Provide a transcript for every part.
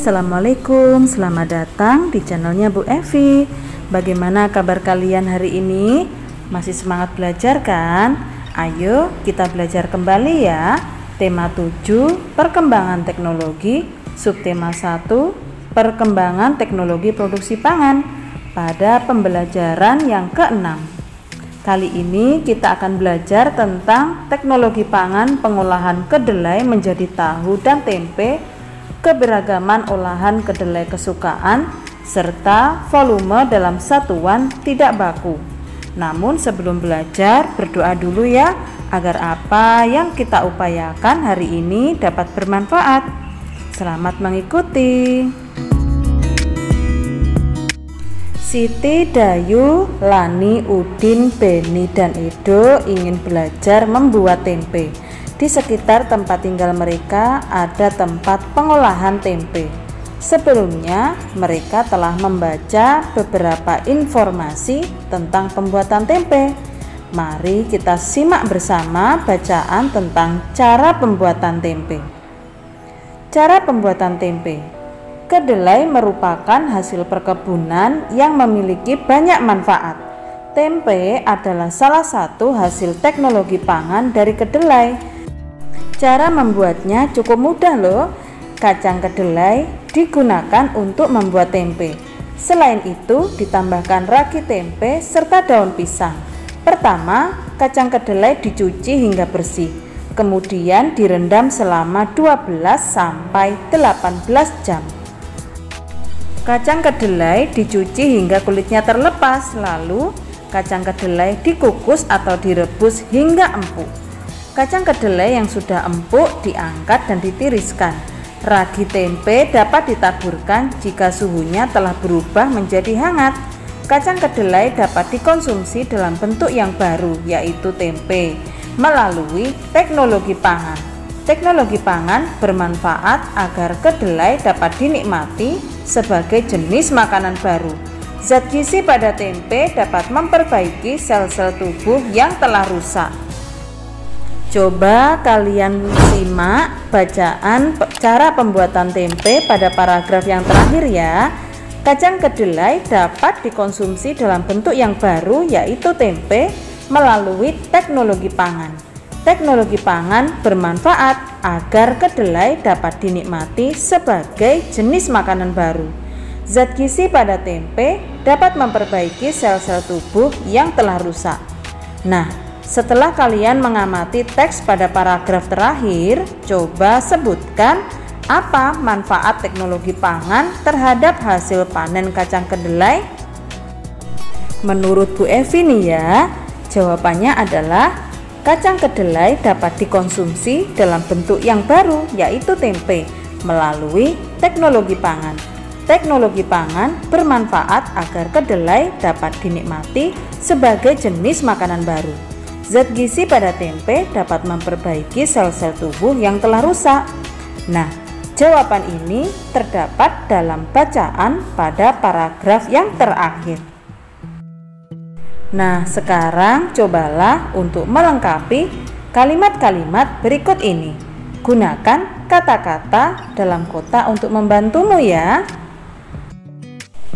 Assalamualaikum, selamat datang di channelnya Bu Evi. Bagaimana kabar kalian hari ini? Masih semangat belajar kan? Ayo kita belajar kembali ya. Tema 7, perkembangan teknologi. Subtema 1, perkembangan teknologi produksi pangan. Pada pembelajaran yang ke-6. Kali ini kita akan belajar tentang teknologi pangan pengolahan kedelai menjadi tahu dan tempe, keberagaman olahan kedelai kesukaan, serta volume dalam satuan tidak baku. Namun sebelum belajar, berdoa dulu ya, agar apa yang kita upayakan hari ini dapat bermanfaat. Selamat mengikuti. Siti, Dayu, Lani, Udin, Beni, dan Edo ingin belajar membuat tempe. Di sekitar tempat tinggal mereka ada tempat pengolahan tempe. Sebelumnya, mereka telah membaca beberapa informasi tentang pembuatan tempe. Mari kita simak bersama bacaan tentang cara pembuatan tempe. Cara pembuatan tempe. Kedelai merupakan hasil perkebunan yang memiliki banyak manfaat. Tempe adalah salah satu hasil teknologi pangan dari kedelai. Cara membuatnya cukup mudah loh. Kacang kedelai digunakan untuk membuat tempe. Selain itu, ditambahkan ragi tempe serta daun pisang. Pertama, kacang kedelai dicuci hingga bersih. Kemudian direndam selama 12 sampai 18 jam. Kacang kedelai dicuci hingga kulitnya terlepas, lalu kacang kedelai dikukus atau direbus hingga empuk. Kacang kedelai yang sudah empuk diangkat dan ditiriskan. Ragi tempe dapat ditaburkan jika suhunya telah berubah menjadi hangat. Kacang kedelai dapat dikonsumsi dalam bentuk yang baru, yaitu tempe, melalui teknologi pangan. Teknologi pangan bermanfaat agar kedelai dapat dinikmati sebagai jenis makanan baru. Zat gizi pada tempe dapat memperbaiki sel-sel tubuh yang telah rusak. Coba kalian simak bacaan cara pembuatan tempe pada paragraf yang terakhir ya. Kacang kedelai dapat dikonsumsi dalam bentuk yang baru, yaitu tempe, melalui teknologi pangan. Teknologi pangan bermanfaat agar kedelai dapat dinikmati sebagai jenis makanan baru. Zat gizi pada tempe dapat memperbaiki sel-sel tubuh yang telah rusak. Nah, setelah kalian mengamati teks pada paragraf terakhir, coba sebutkan apa manfaat teknologi pangan terhadap hasil panen kacang kedelai. Menurut Bu Evi nih ya, jawabannya adalah kacang kedelai dapat dikonsumsi dalam bentuk yang baru, yaitu tempe, melalui teknologi pangan. Teknologi pangan bermanfaat agar kedelai dapat dinikmati sebagai jenis makanan baru. Zat gizi pada tempe dapat memperbaiki sel-sel tubuh yang telah rusak. Nah, jawaban ini terdapat dalam bacaan pada paragraf yang terakhir. Nah, sekarang cobalah untuk melengkapi kalimat-kalimat berikut ini. Gunakan kata-kata dalam kotak untuk membantumu ya.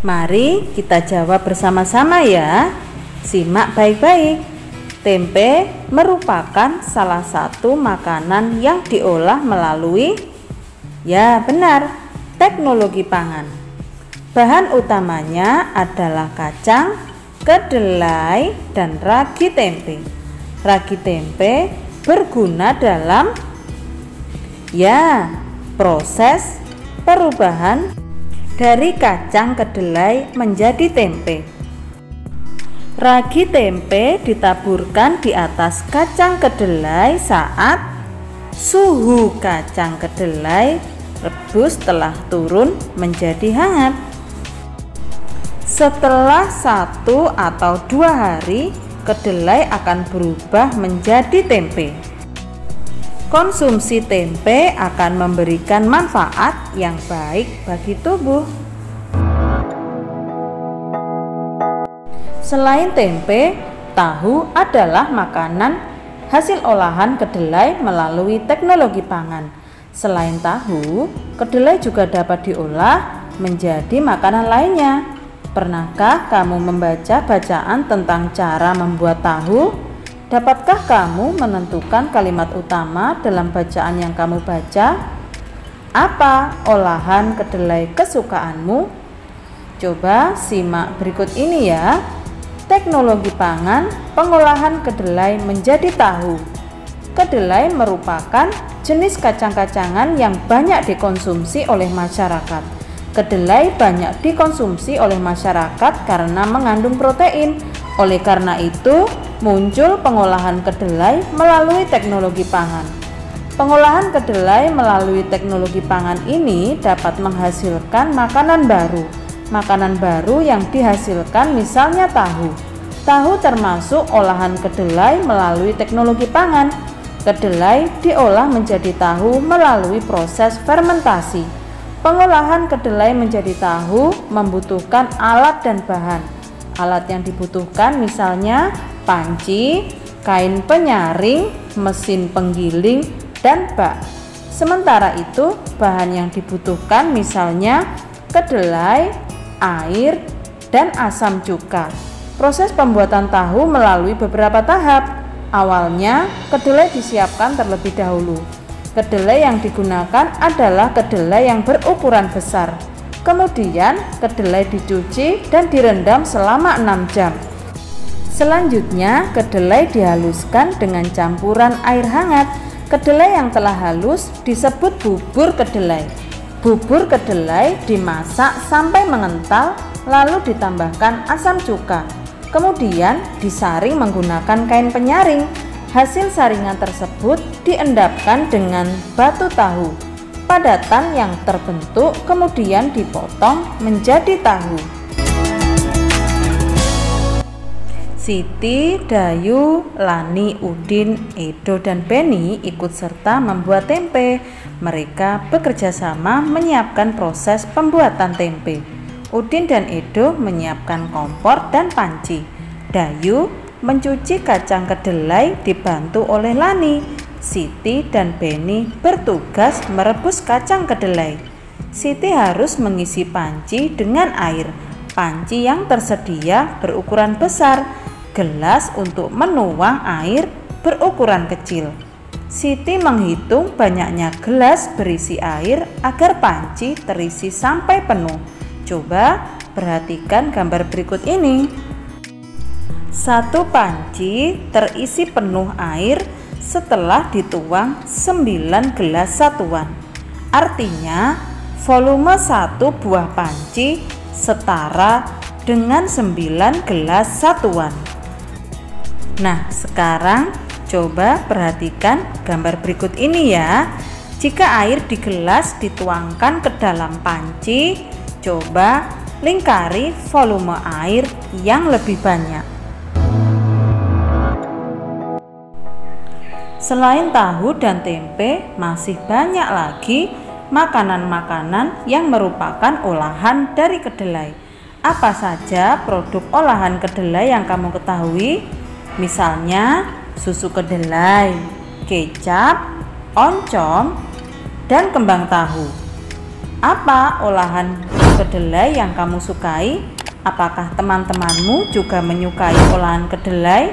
Mari kita jawab bersama-sama ya. Simak baik-baik. Tempe merupakan salah satu makanan yang diolah melalui, ya benar, teknologi pangan. Bahan utamanya adalah kacang, kedelai, dan ragi tempe. Ragi tempe berguna dalam proses perubahan dari kacang kedelai menjadi tempe. Ragi tempe ditaburkan di atas kacang kedelai saat suhu kacang kedelai rebus telah turun menjadi hangat. Setelah 1 atau 2 hari, kedelai akan berubah menjadi tempe. Konsumsi tempe akan memberikan manfaat yang baik bagi tubuh. Selain tempe, tahu adalah makanan hasil olahan kedelai melalui teknologi pangan. Selain tahu, kedelai juga dapat diolah menjadi makanan lainnya. Pernahkah kamu membaca bacaan tentang cara membuat tahu? Dapatkah kamu menentukan kalimat utama dalam bacaan yang kamu baca? Apa olahan kedelai kesukaanmu? Coba simak berikut ini ya. Teknologi pangan pengolahan kedelai menjadi tahu. Kedelai merupakan jenis kacang-kacangan yang banyak dikonsumsi oleh masyarakat. Kedelai banyak dikonsumsi oleh masyarakat karena mengandung protein. Oleh karena itu, muncul pengolahan kedelai melalui teknologi pangan. Pengolahan kedelai melalui teknologi pangan ini dapat menghasilkan makanan baru. Makanan baru yang dihasilkan misalnya tahu. Tahu termasuk olahan kedelai melalui teknologi pangan. Kedelai diolah menjadi tahu melalui proses fermentasi. Pengolahan kedelai menjadi tahu membutuhkan alat dan bahan. Alat yang dibutuhkan misalnya panci, kain penyaring, mesin penggiling, dan bak. Sementara itu, bahan yang dibutuhkan misalnya kedelai, air, dan asam cuka. Proses pembuatan tahu melalui beberapa tahap. Awalnya, kedelai disiapkan terlebih dahulu. Kedelai yang digunakan adalah kedelai yang berukuran besar. Kemudian, kedelai dicuci dan direndam selama 6 jam. Selanjutnya, kedelai dihaluskan dengan campuran air hangat. Kedelai yang telah halus disebut bubur kedelai. Bubur kedelai dimasak sampai mengental, lalu ditambahkan asam cuka. Kemudian disaring menggunakan kain penyaring. Hasil saringan tersebut diendapkan dengan batu tahu. Padatan yang terbentuk kemudian dipotong menjadi tahu. Siti, Dayu, Lani, Udin, Edo, dan Beni ikut serta membuat tempe. Mereka bekerja sama menyiapkan proses pembuatan tempe. Udin dan Edo menyiapkan kompor dan panci. Dayu mencuci kacang kedelai dibantu oleh Lani. Siti dan Beni bertugas merebus kacang kedelai. Siti harus mengisi panci dengan air. Panci yang tersedia berukuran besar. Gelas untuk menuang air berukuran kecil. Siti menghitung banyaknya gelas berisi air agar panci terisi sampai penuh. Coba perhatikan gambar berikut ini. Satu panci terisi penuh air setelah dituang 9 gelas satuan. Artinya volume satu buah panci setara dengan 9 gelas satuan. Nah, sekarang coba perhatikan gambar berikut ini ya. Jika air di gelas dituangkan ke dalam panci, coba lingkari volume air yang lebih banyak. Selain tahu dan tempe, masih banyak lagi makanan-makanan yang merupakan olahan dari kedelai. Apa saja produk olahan kedelai yang kamu ketahui? Misalnya susu kedelai, kecap, oncom, dan kembang tahu. Apa olahan kedelai yang kamu sukai? Apakah teman-temanmu juga menyukai olahan kedelai?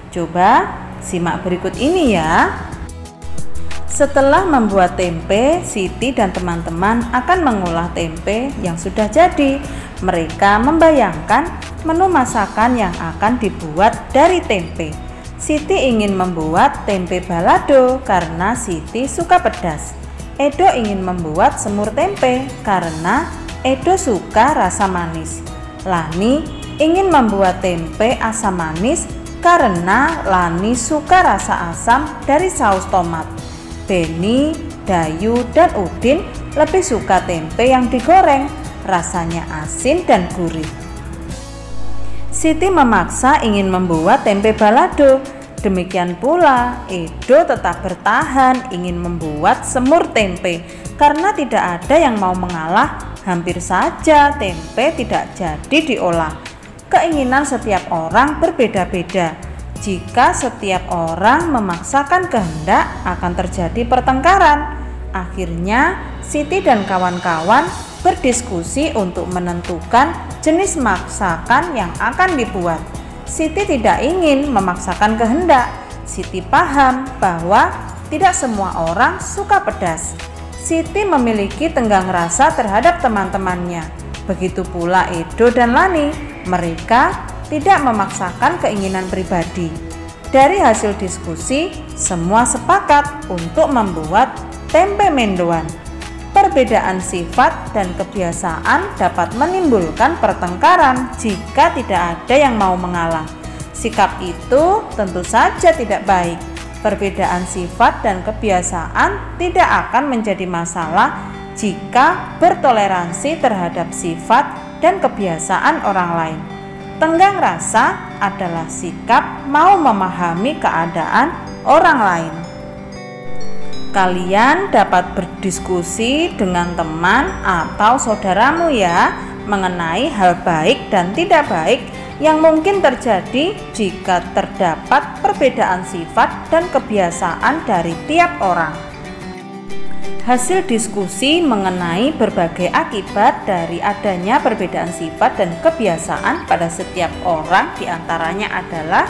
Coba simak berikut ini ya. Setelah membuat tempe, Siti dan teman-teman akan mengolah tempe yang sudah jadi. Mereka membayangkan menu masakan yang akan dibuat dari tempe. Siti ingin membuat tempe balado karena Siti suka pedas. Edo ingin membuat semur tempe karena Edo suka rasa manis. Lani ingin membuat tempe asam manis karena Lani suka rasa asam dari saus tomat. Beni, Dayu, dan Udin lebih suka tempe yang digoreng, rasanya asin dan gurih. Siti memaksa ingin membuat tempe balado. Demikian pula Edo tetap bertahan ingin membuat semur tempe. Karena tidak ada yang mau mengalah, hampir saja tempe tidak jadi diolah. Keinginan setiap orang berbeda-beda. Jika setiap orang memaksakan kehendak, akan terjadi pertengkaran. Akhirnya Siti dan kawan-kawan berdiskusi untuk menentukan jenis masakan yang akan dibuat. Siti tidak ingin memaksakan kehendak. Siti paham bahwa tidak semua orang suka pedas. Siti memiliki tenggang rasa terhadap teman-temannya. Begitu pula Edo dan Lani. Mereka tidak memaksakan keinginan pribadi. Dari hasil diskusi, semua sepakat untuk membuat tempe mendoan. Perbedaan sifat dan kebiasaan dapat menimbulkan pertengkaran jika tidak ada yang mau mengalah. Sikap itu tentu saja tidak baik. Perbedaan sifat dan kebiasaan tidak akan menjadi masalah jika bertoleransi terhadap sifat dan kebiasaan orang lain. Tenggang rasa adalah sikap mau memahami keadaan orang lain. Kalian dapat berdiskusi dengan teman atau saudaramu ya mengenai hal baik dan tidak baik yang mungkin terjadi jika terdapat perbedaan sifat dan kebiasaan dari tiap orang. Hasil diskusi mengenai berbagai akibat dari adanya perbedaan sifat dan kebiasaan pada setiap orang diantaranya adalah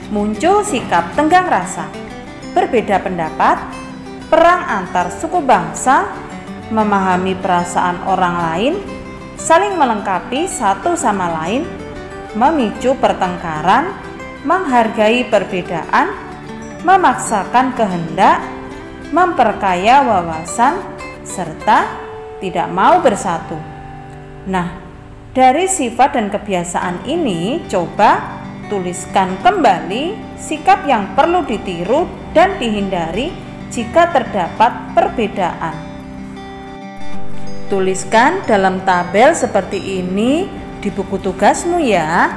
muncul sikap tenggang rasa, berbeda pendapat, perang antar suku bangsa, memahami perasaan orang lain, saling melengkapi satu sama lain, memicu pertengkaran, menghargai perbedaan, memaksakan kehendak, memperkaya wawasan, serta tidak mau bersatu. Nah, dari sifat dan kebiasaan ini, coba tuliskan kembali sikap yang perlu ditiru dan dihindari jika terdapat perbedaan. Tuliskan dalam tabel seperti ini di buku tugasmu ya.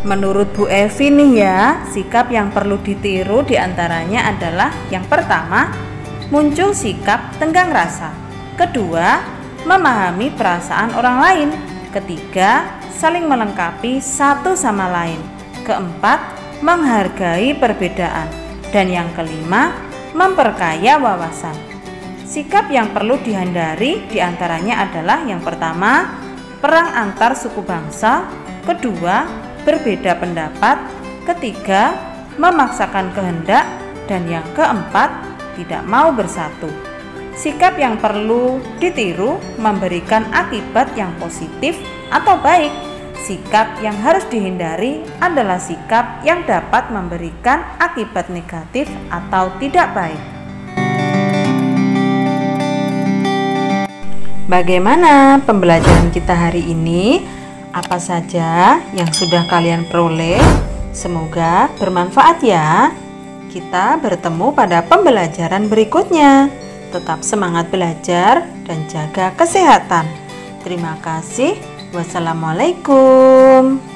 Menurut Bu Evi nih ya, sikap yang perlu ditiru diantaranya adalah yang pertama, muncul sikap tenggang rasa. Kedua, memahami perasaan orang lain. Ketiga, saling melengkapi satu sama lain. Keempat, menghargai perbedaan. Dan yang kelima, memperkaya wawasan. Sikap yang perlu dihindari diantaranya adalah yang pertama, perang antar suku bangsa. Kedua, berbeda pendapat. Ketiga, memaksakan kehendak. Dan yang keempat, tidak mau bersatu. Sikap yang perlu ditiru memberikan akibat yang positif atau baik. Sikap yang harus dihindari adalah sikap yang dapat memberikan akibat negatif atau tidak baik. Bagaimana pembelajaran kita hari ini? Apa saja yang sudah kalian peroleh? Semoga bermanfaat ya. Kita bertemu pada pembelajaran berikutnya. Tetap semangat belajar dan jaga kesehatan. Terima kasih. Wassalamualaikum.